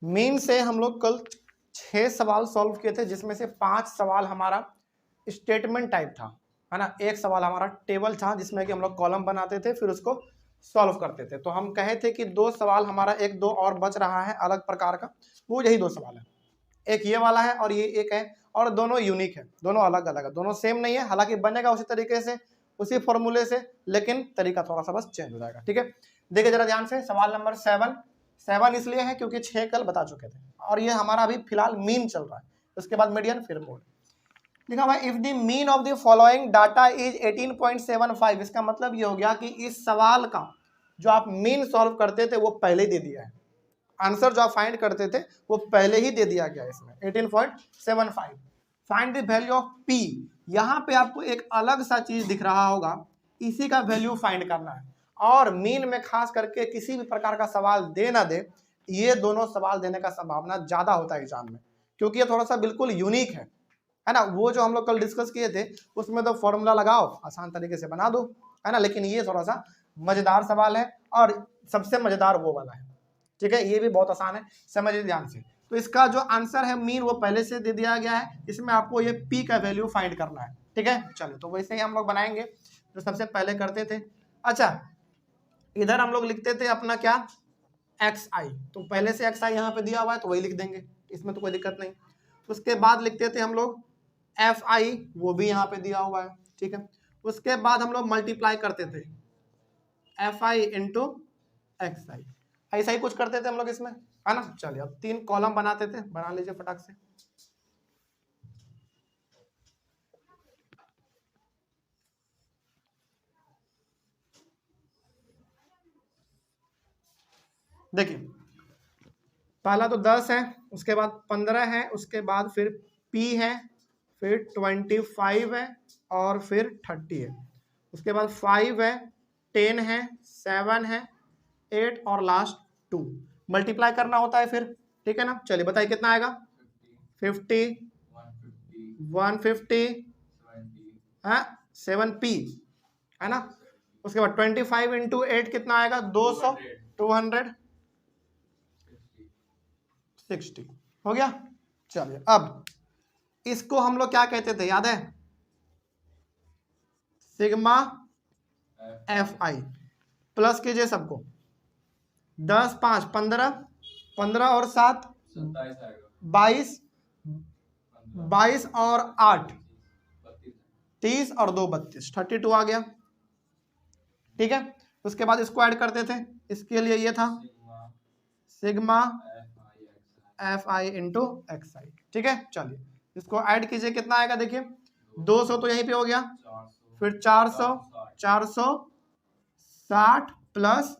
Mean से हम लोग कल 6 सवाल सॉल्व किए थे, जिसमें से 5 सवाल हमारा स्टेटमेंट टाइप था, है ना। एक सवाल हमारा टेबल था जिसमें कि हम लोग कॉलम बनाते थे फिर उसको सॉल्व करते थे। तो हम कहे थे कि 2 सवाल हमारा, एक दो और बच रहा है अलग प्रकार का, वो यही 2 सवाल है। एक ये वाला है और ये एक है, और दोनों यूनिक है, दोनों अलग अलग है, दोनों सेम नहीं है। हालांकि बनेगा उसी तरीके से, उसी फॉर्मूले से, लेकिन तरीका थोड़ा सा बस चेंज हो जाएगा। ठीक है, देखिए जरा ध्यान से, सवाल नंबर 7 इसलिए है क्योंकि 6 कल बता चुके थे, और ये हमारा अभी फिलहाल मीन चल रहा है, उसके बाद मीडियन फिर मोड। लिखा हुआ if the mean of the following data is 18.75, इसका मतलब ये हो गया कि इस सवाल का जो आप मीन सॉल्व करते थे वो पहले ही दे दिया है, आंसर जो आप फाइंड करते थे वो पहले ही दे दिया गया है इसमें 18.75। Find the value of P, यहाँ पे आपको एक अलग सा चीज दिख रहा होगा, इसी का वैल्यू फाइंड करना है। और मीन में खास करके किसी भी प्रकार का सवाल दे ना दे, ये दोनों सवाल देने का संभावना ज्यादा होता है एग्जाम में, क्योंकि ये थोड़ा सा बिल्कुल यूनिक है ना। वो जो हम लोग कल डिस्कस किए थे उसमें तो फॉर्मूला लगाओ आसान तरीके से बना दो, है ना, लेकिन ये थोड़ा सा मजेदार सवाल है, और सबसे मजेदार वो वाला है। ठीक है, ये भी बहुत आसान है, समझिए ध्यान से। तो इसका जो आंसर है मीन वो पहले से दे दिया गया है, इसमें आपको ये पी का वैल्यू फाइंड करना है। ठीक है, चलो तो वैसे ही हम लोग बनाएंगे जो सबसे पहले करते थे। अच्छा, इधर हम लोग लिखते थे अपना क्या, एक्स आई, तो पहले से एक्स आई यहाँ पे दिया हुआ है तो वही लिख देंगे, इसमें तो कोई दिक्कत नहीं। उसके बाद लिखते थे हम लोग एफ आई, वो भी यहाँ पे दिया हुआ है। ठीक है, उसके बाद हम लोग मल्टीप्लाई करते थे एफ आई इंटू एक्स आई, ऐसा ही कुछ करते थे हम लोग इसमें, है ना। चलिए अब 3 कॉलम बनाते थे, बना लीजिए फटाक से। देखिए पहला तो 10 है, उसके बाद 15 है, उसके बाद फिर P है, फिर 25 है, और फिर 30 है, उसके बाद 5 है, 10 है, 7 है, 8 और लास्ट 2। मल्टीप्लाई करना होता है फिर, ठीक है ना। चलिए बताइए कितना आएगा, 50, 150, हाँ 7P, है ना। उसके बाद 25 इंटू 8 कितना आएगा, 200, 260 हो गया। चलिए अब इसको हम लोग क्या कहते थे याद है, सिग्मा एफ आई। प्लस कीजिए सबको, 10 5 15, 15 और 7 22, 22 और 8 30 और 2 32, 32 आ गया। ठीक है, उसके बाद इसको ऐड करते थे, इसके लिए ये था sigma F I into X I. ठीक है, चलिए इसको ऐड कीजिए, कितना आएगा देखिए, 200 तो यहीं पे हो गया, फिर 400, 460 प्लस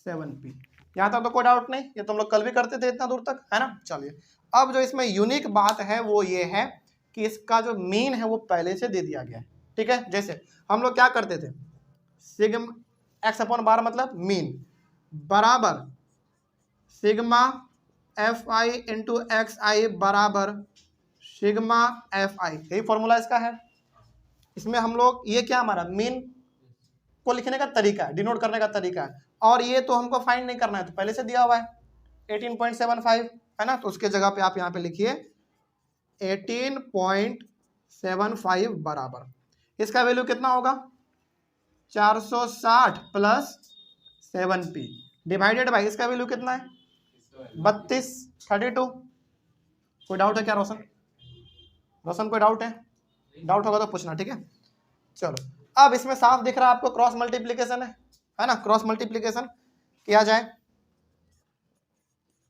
7P। यहाँ तक तो कोई डाउट नहीं, ये तो हम लोग कल भी करते थे इतना दूर तक, है ना। चलिए अब जो इसमें यूनिक बात है वो ये है कि इसका जो मीन है वो पहले से दे दिया गया है। ठीक है, जैसे हम लोग क्या करते थे, सिग्मा एक्स अपॉन 12 मतलब मीन बराबर sigma F I into X I बराबर सिग्मा एफ आई, यही फॉर्मूला इसका है। इसमें हम लोग ये क्या, हमारा मीन को लिखने का तरीका है, डिनोट करने का तरीका है, और ये तो हमको फाइंड नहीं करना है, तो पहले से दिया हुआ है 18.75, है ना। तो उसके जगह पे आप यहाँ पे लिखिए 18.75 बराबर, इसका वैल्यू कितना होगा, 460 प्लस 7P डिवाइडेड बाई इसका वैल्यू कितना है, 32, 32। कोई डाउट है क्या रोशन, रोशन कोई डाउट है, डाउट होगा तो पूछना, ठीक है। चलो अब इसमें साफ दिख रहा है आपको क्रॉस मल्टीप्लीकेशन है ना। क्रॉस मल्टीप्लीकेशन किया जाए,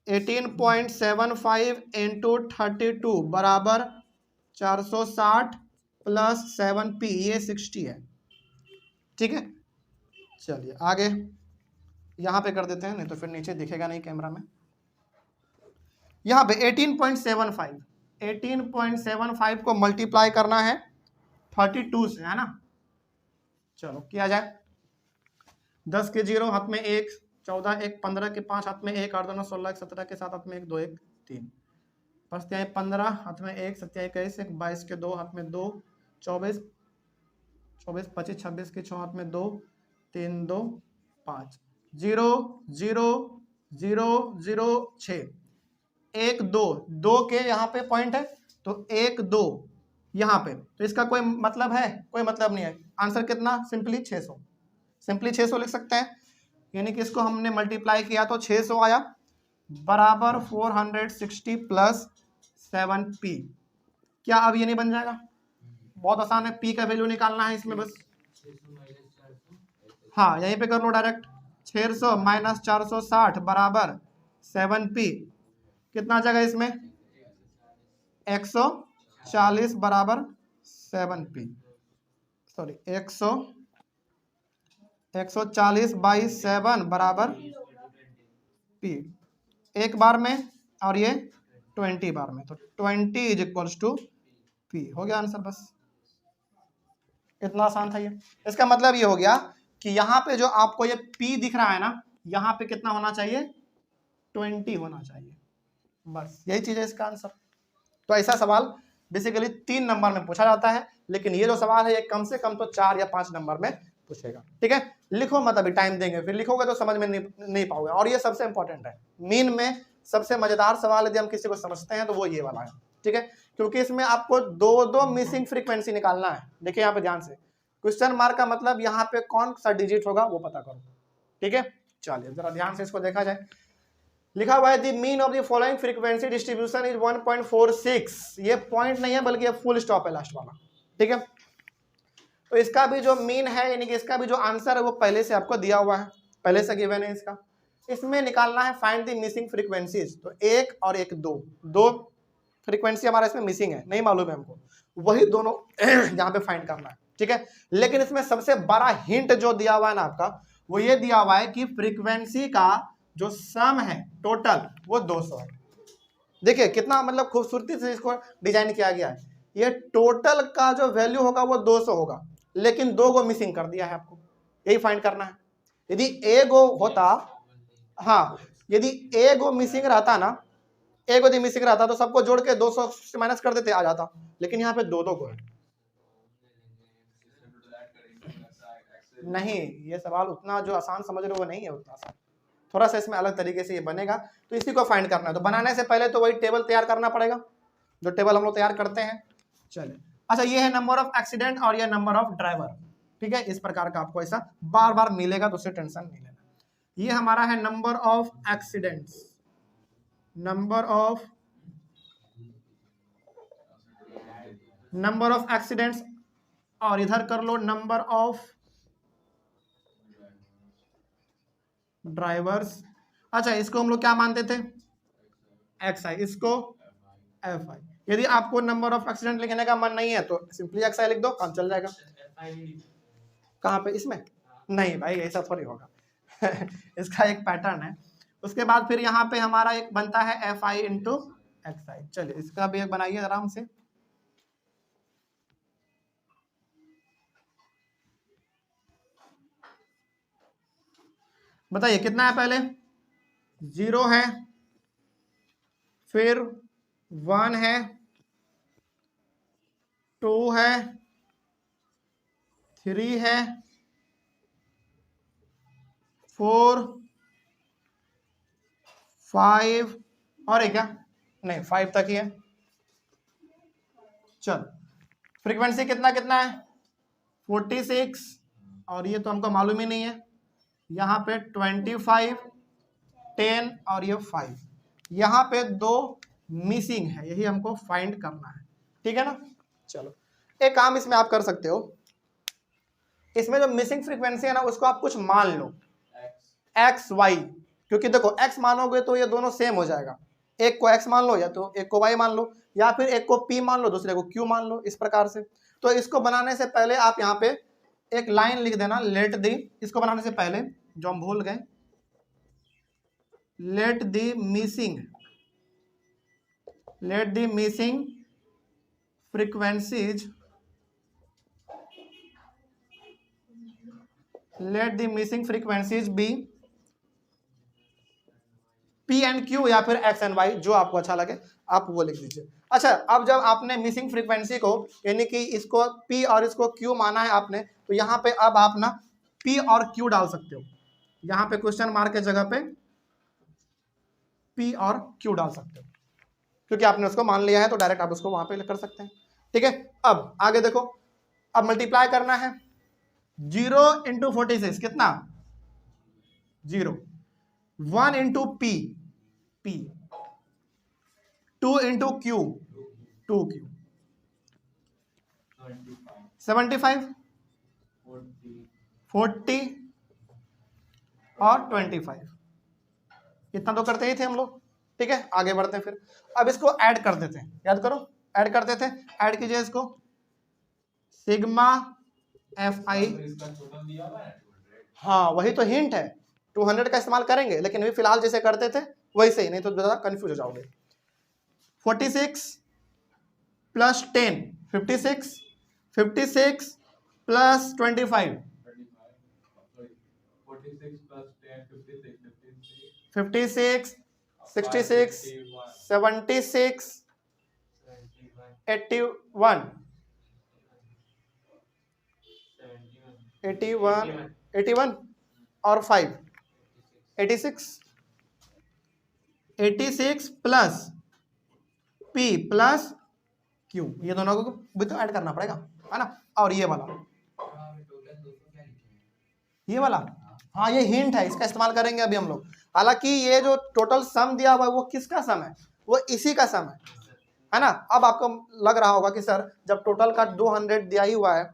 18.75 इंटू 32 बराबर 460 प्लस 7P, ये 60 है। ठीक है, चलिए आगे यहां पे कर देते हैं, नहीं तो फिर नीचे दिखेगा नहीं कैमरा में। यहां पे 18.75 को मल्टीप्लाई करना है 32 से, है ना। चलो किया जाए, 10 के 0 हाथ में 1, 14 1 15 के 5 हाथ में 1, 8 2 16 17 के 7 हाथ में 1 2 1 3, 15 हाथ में 1, 27 1 22 के 2 हाथ में 2, 24 25 26 के 6 हाथ में 2 3 2 5 0 0 006 1 2 2 के यहाँ पे पॉइंट है तो 1 2 यहाँ पे, तो इसका कोई मतलब है? कोई मतलब नहीं है। आंसर कितना? सिंपली 600, सिंपली 600 लिख सकते हैं। यानी कि इसको हमने मल्टीप्लाई किया तो 600 आया बराबर 460 प्लस 7p। क्या अब ये नहीं बन जाएगा? बहुत आसान है, p का वैल्यू निकालना है इसमें बस। हाँ यहीं पे कर लो डायरेक्ट। 600 माइनस 460 बराबर 7p। कितना आ जाएगा इसमें? 140 बराबर 7p, सॉरी 140 बाई 7 बराबर p, एक बार में और ये 20 बार में, तो 20 इज इक्वल्स टू p। हो गया आंसर, बस इतना आसान था ये। इसका मतलब ये हो गया कि यहाँ पे जो आपको ये p दिख रहा है ना, यहाँ पे कितना होना चाहिए? 20 होना चाहिए, बस यही चीज है इसका आंसर। तो ऐसा सवाल बेसिकली 3 नंबर में पूछा जाता है, लेकिन ये जो सवाल है ये कम से कम तो 4 या 5 नंबर में पूछेगा। ठीक है, लिखो मत, अभी टाइम देंगे, फिर लिखोगे तो समझ में नहीं पाओगे। और ये सबसे इंपॉर्टेंट है, मीन में सबसे मजेदार सवाल यदि हम किसी को समझते हैं तो वो ये वाला है। ठीक है, क्योंकि इसमें आपको दो मिसिंग फ्रीक्वेंसी निकालना है। देखिए यहाँ पे ध्यान से, क्वेश्चन मार्क का मतलब यहाँ पे कौन सा डिजिट होगा वो पता करो। ठीक है, चलिए जरा ध्यान से इसको देखा जाए। लिखा हुआ है the mean of the following frequency distribution is 1.46। ये पॉइंट नहीं है बल्कि ये फुल स्टॉप है लास्ट वाला। ठीक है, तो इसका भी जो मीन है यानी कि इसका भी जो आंसर है वो पहले से आपको दिया हुआ है, पहले से गिवन है इसका। इसमें निकालना है फाइंड द मिसिंग फ्रीक्वेंसीज। तो 1 और 1 2 फ्रीक्वेंसी हमारा इसमें मिसिंग है, नहीं मालूम है हमको, वही दोनों यहाँ पे फाइंड करना है। ठीक है, लेकिन इसमें सबसे बड़ा हिंट जो दिया हुआ है ना आपका, वो ये दिया हुआ है कि फ्रीक्वेंसी का जो सम है टोटल वो 200 है। देखिए कितना मतलब खूबसूरती से इसको डिजाइन किया गया है। ये टोटल का जो वैल्यू होगा वो 200 होगा, लेकिन 2 गो मिसिंग कर दिया है, आपको यही फाइंड करना है। यदि ए गो होता, हाँ यदि ए गो मिसिंग रहता ना, ए गो यदि मिसिंग रहता तो सबको जोड़ के 200 से माइनस कर देते, आ जाता। लेकिन यहाँ पे 2 गो है। नहीं, ये सवाल उतना जो आसान समझ रहे हो वो नहीं है उतना आसान, थोड़ा सा इसमें अलग तरीके से ये बनेगा। तो इसी को फाइंड करना है, तो बनाने से पहले तो वही टेबल तैयार करना पड़ेगा जो टेबल हम लोग तैयार करते हैं। चलिए, अच्छा ये है नंबर ऑफ एक्सीडेंट और ये नंबर ऑफ ड्राइवर। ठीक है, इस प्रकार का आपको ऐसा बार बार मिलेगा, तो उससे टेंशन नहीं लेना। ये हमारा है number of accidents, number of accidents, और इधर कर लो नंबर ऑफ ड्राइवर्स। अच्छा इसको हम लोग क्या मानते थे? XI, इसको FI। यदि आपको नंबर ऑफ एक्सीडेंट लिखने का मन नहीं है तो सिंपली XI लिख दो, काम चल जाएगा। कहाँ पे? इसमें नहीं भाई, ऐसा थोड़ी होगा इसका एक पैटर्न है। उसके बाद फिर यहाँ पे हमारा एक बनता है FI इंटू XI। चलिए इसका भी एक बनाइए आराम से। बताइए कितना है? पहले 0 है, फिर 1 है, 2 है, 3 है, 4 5 और एक क्या? नहीं 5 तक ही है। चल फ्रीक्वेंसी कितना कितना है? 46, और ये तो हमको मालूम ही नहीं है। यहाँ पे 25 10 और ये 5, यहाँ पे 2 मिसिंग है, यही हमको फाइंड करना है। ठीक है ना, चलो एक काम इसमें आप कर सकते हो, इसमें जो मिसिंग फ्रीक्वेंसी है ना उसको आप कुछ मान लो, एक्स वाई, क्योंकि देखो एक्स मानोगे तो ये दोनों सेम हो जाएगा। एक को एक्स मान लो या तो एक को वाई मान लो, या फिर एक को पी मान लो दूसरे को क्यू मान लो, इस प्रकार से। तो इसको बनाने से पहले आप यहाँ पे एक लाइन लिख देना, लेट दी, इसको बनाने से पहले जो हम भूल गए, let the missing frequencies, let the missing frequencies be P and Q या फिर X एंड Y, जो आपको अच्छा लगे आप वो लिख दीजिए। अच्छा अब जब आपने मिसिंग फ्रीक्वेंसी को यानी कि इसको P और इसको Q माना है आपने, तो यहाँ पे अब आप ना P और Q डाल सकते हो। यहाँ पे क्वेश्चन मार्क के जगह पे P और Q डाल सकते हो, क्योंकि आपने उसको मान लिया है तो डायरेक्ट आप उसको वहां पे कर सकते हैं। ठीक है, अब आगे देखो, अब मल्टीप्लाई करना है। 0 इंटू 46 कितना? 0। 1 into P, 2 into Q, 2Q। 75, 40 और 25, इतना तो करते ही थे हम लोग। ठीक है, आगे बढ़ते हैं फिर। अब इसको ऐड कर देते हैं, याद करो, ऐड कर देते हैं। ऐड कीजिए इसको, सिग्मा Fi। हाँ वही तो हिंट है, 200 का इस्तेमाल करेंगे, लेकिन अभी फिलहाल जैसे करते थे वैसे ही, नहीं तो ज्यादा कंफ्यूज हो जाओगे। 46 प्लस 10, 56, 56 प्लस 25, 56, 66, 76, 81, 81 और 5, 86, 86 प्लस P प्लस Q, ये दोनों को भी तो ऐड करना पड़ेगा, है ना। और ये वाला, ये वाला, हाँ ये हिंट है, इसका इस्तेमाल करेंगे अभी हम लोग। हालांकि ये जो टोटल सम दिया हुआ है वो किसका सम है? वो इसी का सम है ना। अब आपको लग रहा होगा कि सर जब टोटल का 200 दिया ही हुआ है,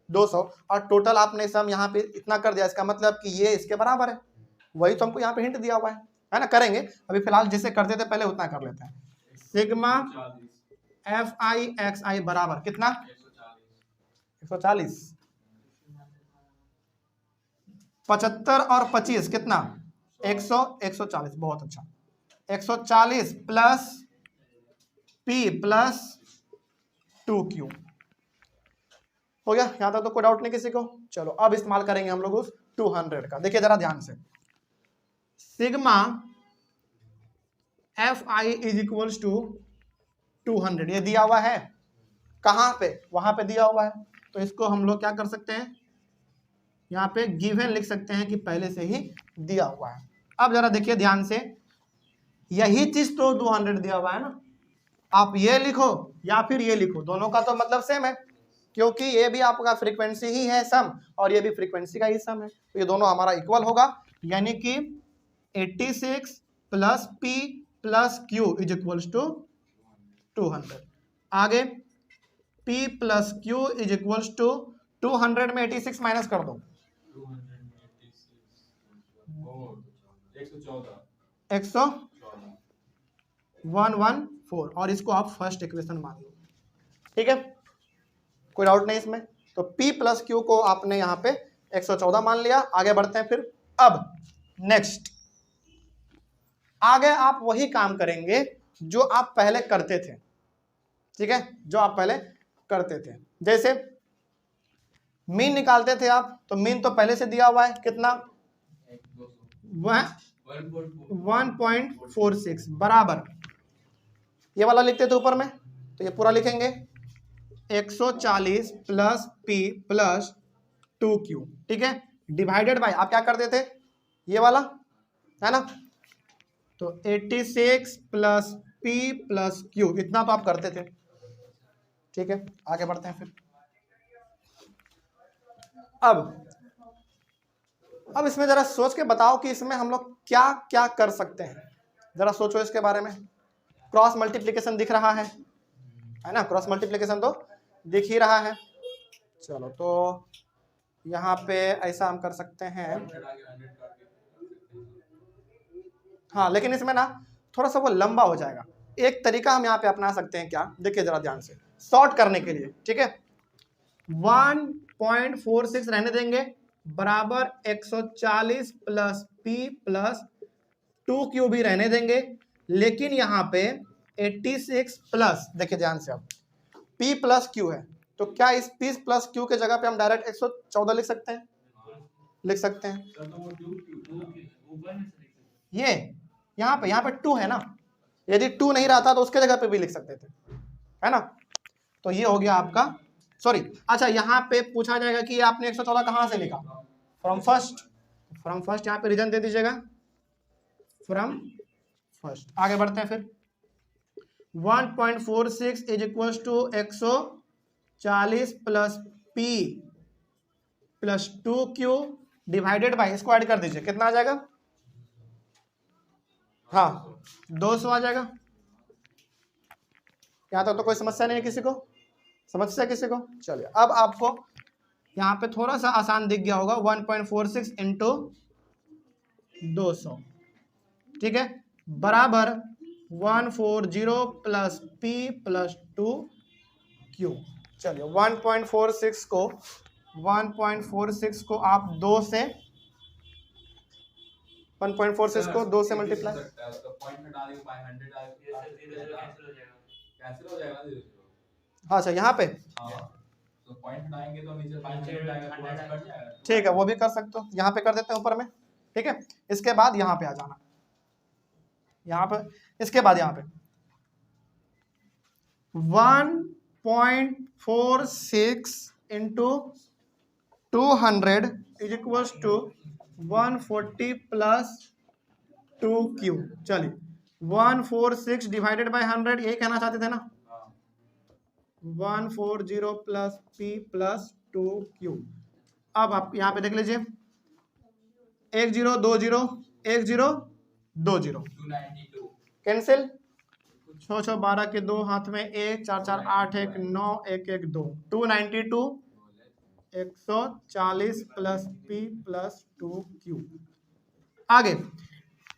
200, और टोटल आपने सम यहाँ पे इतना कर दिया, इसका मतलब कि ये इसके बराबर है। वही तो हमको यहाँ पे हिंट दिया हुआ है ना। करेंगे अभी फिलहाल जिसे करते थे पहले उतना कर लेते हैं। सिग्मा Fi xi बराबर कितना? 140। 75 और 25 कितना? 100, 140, बहुत अच्छा। 140 प्लस P प्लस 2Q हो गया। यहां तक तो कोई डाउट नहीं किसी को। चलो अब इस्तेमाल करेंगे हम लोग उस 200 का। देखिए जरा ध्यान से, sigma Fi is equals to 200, ये दिया हुआ है कहां पे? वहां पे दिया हुआ है। तो इसको हम लोग क्या कर सकते हैं, यहाँ पे गिवन लिख सकते हैं कि पहले से ही दिया हुआ है। अब जरा देखिए ध्यान से, यही चीज तो 200 दिया हुआ है ना। आप ये लिखो या फिर ये लिखो, दोनों का तो मतलब सेम है, क्योंकि ये भी आपका फ्रीक्वेंसी ही है सम, और ये भी फ्रीक्वेंसी का ही सम है, तो ये दोनों हमारा इक्वल होगा। यानी कि 86 plus P plus Q is equals to 200। आगे P plus Q is equals to 200 में 86 माइनस कर दो, 114, और इसको आप फर्स्ट इक्वेशन मान लो। ठीक है, कोई डाउट नहीं इसमें। तो P प्लस Q को आपने यहाँ पे 114 मान लिया। आगे बढ़ते हैं फिर। अब नेक्स्ट, आगे आप वही काम करेंगे जो आप पहले करते थे। ठीक है, जो आप पहले करते थे, जैसे मीन निकालते थे आप, तो मीन तो पहले से दिया हुआ है कितना? 1.46 बराबर, ये वाला लिखते थे ऊपर में, तो ये पूरा लिखेंगे 140 प्लस P प्लस 2Q। ठीक है, डिवाइडेड बाय, आप क्या करते थे, ये वाला है ना, तो 86 प्लस P प्लस Q, इतना तो आप करते थे। ठीक है, आगे बढ़ते हैं फिर। अब इसमें जरा सोच के बताओ कि इसमें हम लोग क्या क्या कर सकते हैं, जरा सोचो इसके बारे में। क्रॉस मल्टीप्लिकेशन दिख रहा है ना, क्रॉस मल्टीप्लिकेशन तो दिख ही रहा है। चलो तो यहाँ पे ऐसा हम कर सकते हैं, हाँ लेकिन इसमें ना थोड़ा सा वो लंबा हो जाएगा। एक तरीका हम यहाँ पे अपना सकते हैं, क्या, देखिए जरा ध्यान से, शॉर्ट करने के लिए। ठीक है, 1.46 रहने देंगे बराबर 140 प्लस P प्लस 2Q भी रहने देंगे, लेकिन यहाँ पे 86 प्लस, देखिए ध्यान से, अब P प्लस Q है, तो क्या इस P प्लस Q के जगह पे हम डायरेक्ट 114 लिख सकते हैं? लिख सकते हैं। ये यहाँ पे 2 है ना, यदि 2 नहीं रहता तो उसके जगह पे भी लिख सकते थे, है ना। तो ये हो गया आपका, सॉरी, अच्छा यहाँ पे पूछा जाएगा कि आपने 114 कहाँ से लिखा? From first. यहाँ पे रीजन दे दीजिएगा, फ्रॉम फर्स्ट। आगे बढ़ते हैं फिर 1.46 is equal to 140 plus P plus 2Q divided by, इसको ऐड कर दीजिए, कितना आ जाएगा? हाँ 200 आ जाएगा। यहाँ तक तो कोई समस्या नहीं है किसी को? समस्या किसी को? चलिए अब आपको यहाँ पे थोड़ा सा आसान दिख गया होगा, 1.46 इंटू 200, ठीक है, बराबर 140 प्लस पी प्लस 2Q। चलिए 1.46 को आप 2 से 1.46 को 2 से मल्टीप्लाई, हाँ सर यहाँ पे ठीक है, वो भी कर सकते हो, यहाँ पे कर देते हैं ऊपर में, ठीक है। इसके बाद यहाँ पे आ जाना, यहाँ पे, इसके बाद यहाँ पे 1.46 into 200 is equal to 140 plus 2Q। चलिए 146 डिवाइडेड बाय 100, यही कहना चाहते थे ना, 140 प्लस P प्लस 2Q। अब आप यहाँ पे देख लीजिए, 1 0 2 0 1 0 2 0 कैंसिल, 6 6 12 के 2 हाथ में 1 4 4 8 1 9 1 1 2 292 140 प्लस P प्लस 2Q। आगे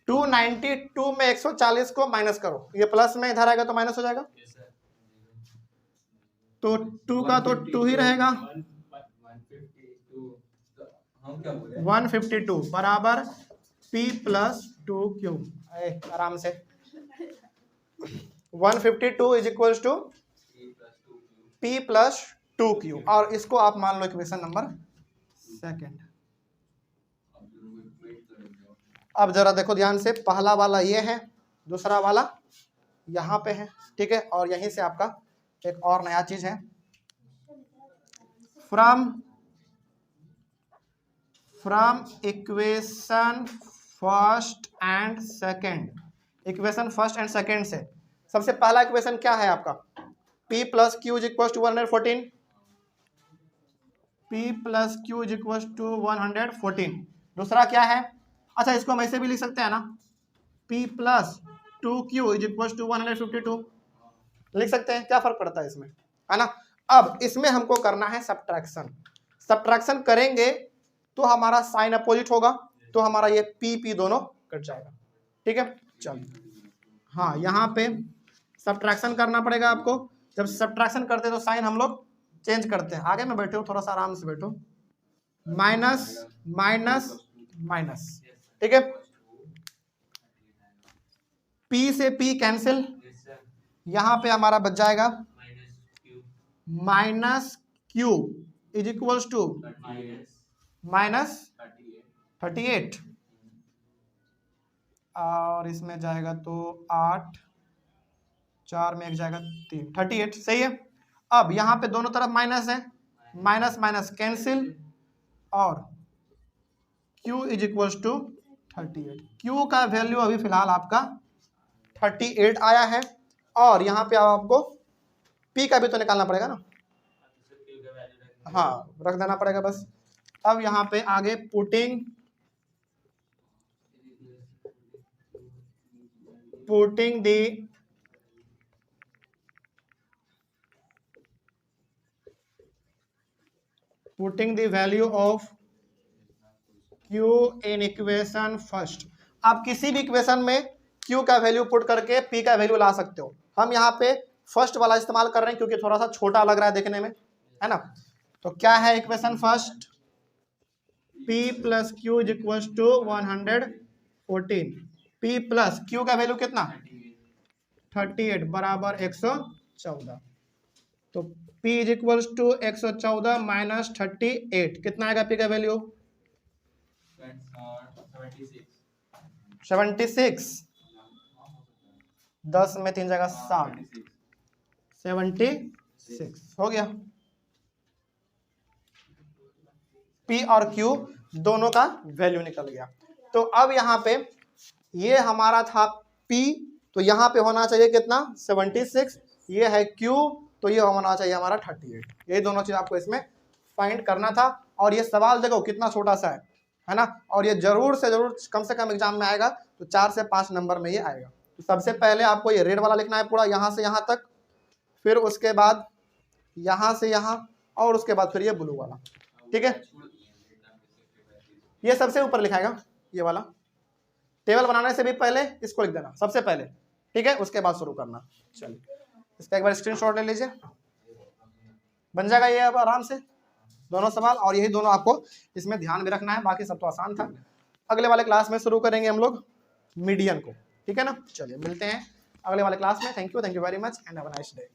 292 में 140 को माइनस करो, ये प्लस में इधर आएगा तो माइनस हो जाएगा, तो 2 का तो 2 ही रहेगा, 152 बराबर P प्लस 2Q। आराम से 152 is equal to P plus 2Q, और इसको आप मान लो इक्वेशन नंबर 2। अब जरा देखो ध्यान से, पहला वाला ये है, दूसरा वाला यहाँ पे है, ठीक है, और यहीं से आपका एक और नया चीज है, from equation first and second, equation first and second से सबसे पहला इक्वेशन क्या है आपका? P plus Q is equal to 114, P plus Q is equal to 114। दूसरा क्या है? अच्छा इसको हम ऐसे भी लिख सकते हैं ना, P plus 2Q is equal to 152, लिख सकते हैं, क्या फर्क पड़ता है इसमें, है ना। अब इसमें हमको करना है सब्ट्रैक्शन, सब्ट्रैक्शन करेंगे तो हमारा साइन अपोजिट होगा, तो हमारा ये P दोनों कट जाएगा, ठीक है। चलिए हाँ यहाँ पे सब्ट्रैक्शन करना पड़ेगा आपको, जब सब्ट्रैक्शन करते हैं तो साइन हम लोग चेंज करते हैं। आगे में बैठे हो, थोड़ा सा आराम से बैठो, माइनस माइनस माइनस, ठीक है, P से P कैंसिल, यहाँ पे हमारा बच जाएगा minus Q is equal to minus 38, और इसमें जाएगा तो 8 4 में एक जाएगा 3, 38 सही है। अब यहाँ पे दोनों तरफ माइनस है, माइनस माइनस कैंसिल, और Q is equal to 38, Q का वैल्यू अभी फिलहाल आपका 38 आया है, और यहाँ पे आपको P का भी तो निकालना पड़ेगा ना, हाँ रख देना पड़ेगा बस। अब यहाँ पे आगे putting the value of Q in equation first. आप किसी भी इक्वेशन में Q का वैल्यू पुट करके P का वैल्यू ला सकते हो। हम यहाँ पे फर्स्ट वाला इस्तेमाल कर रहे हैं क्योंकि थोड़ा सा छोटा लग रहा है देखने में, है ना। तो क्या है equation first? P plus Q is equal to 114, P plus Q का वैल्यू कितना? 38 बराबर 114, तो P is equal to 114 minus 38, कितना आएगा P का वैल्यू? 76, 10 में 3 जगह 60, 76 हो गया। P और Q दोनों का वैल्यू निकल गया। तो अब यहाँ पे ये हमारा था P, तो यहाँ पे होना चाहिए कितना 76, ये है Q, तो ये होना चाहिए हमारा 38। ये दोनों चीज आपको इसमें फाइंड करना था। और ये सवाल देखो कितना छोटा सा है ना, और ये जरूर से जरूर कम से कम एग्जाम में आएगा, तो 4 से 5 नंबर में ये आएगा। तो सबसे पहले आपको ये रेड वाला लिखना है पूरा यहाँ से यहाँ तक, फिर उसके बाद यहाँ से यहाँ, और उसके बाद फिर ये ब्लू वाला, ठीक है। ये सबसे ऊपर लिखाएगा ये वाला, टेबल बनाने से भी पहले इसको लिख देना सबसे पहले, ठीक है, उसके बाद शुरू करना। चलिए इसका एक बार स्क्रीनशॉट ले लीजिए, बन जाएगा ये अब आराम से दोनों सवाल, और यही दोनों आपको इसमें ध्यान भी रखना है, बाकी सब तो आसान था। अगले वाले क्लास में शुरू करेंगे हम लोग मीडियन को, ठीक है ना। चलिए मिलते हैं अगले वाले क्लास में। Thank you very much and have a nice day.